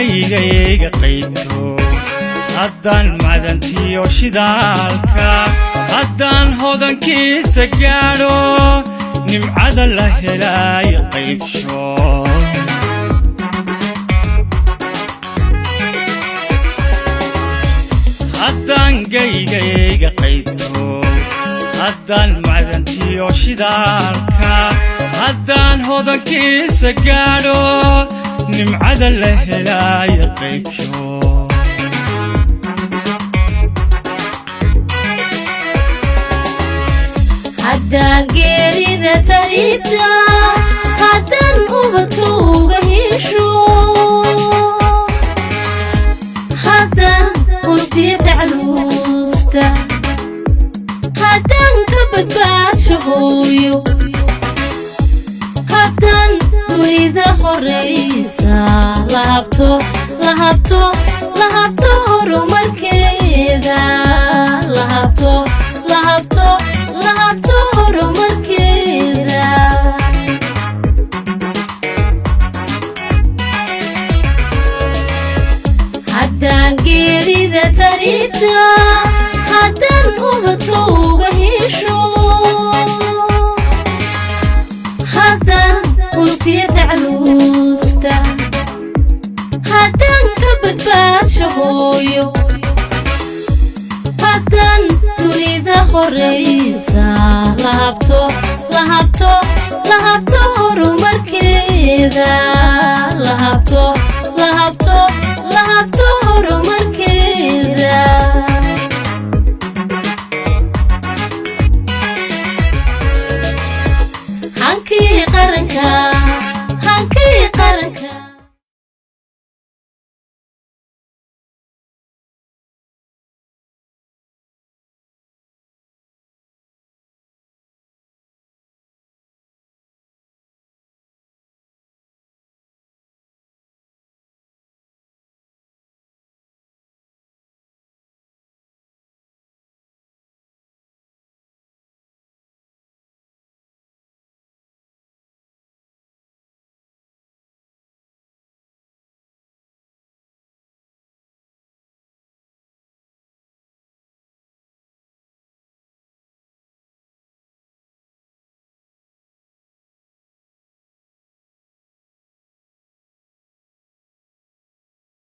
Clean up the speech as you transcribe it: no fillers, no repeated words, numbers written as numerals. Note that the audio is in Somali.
gayga qayto haddaan madantiyo shidaalka haddaan hodankiisa gaadho nimcada la helay qaybsho haddaan gayga qayto haddaan madantiyo shidaalka haddaan hodankiisa gaadho nimcada la helay qaybsho haddaan geerida taribta haddaan ubadka uga hesho haddaan huntiya tacluusta haddaan ka badbaadsho hooyo haddaan dunida horaysa lahabto horumarkeeda lahabto horumarkeeda haddaan geerida taribta haddaan ubadka uga hesho haddaan huntiya tacluusta haddaan ka badbaadsho hooyo haddaan dunida horaysa lahabto horumarkeeda lahabto horumarkeeda hankii qaranka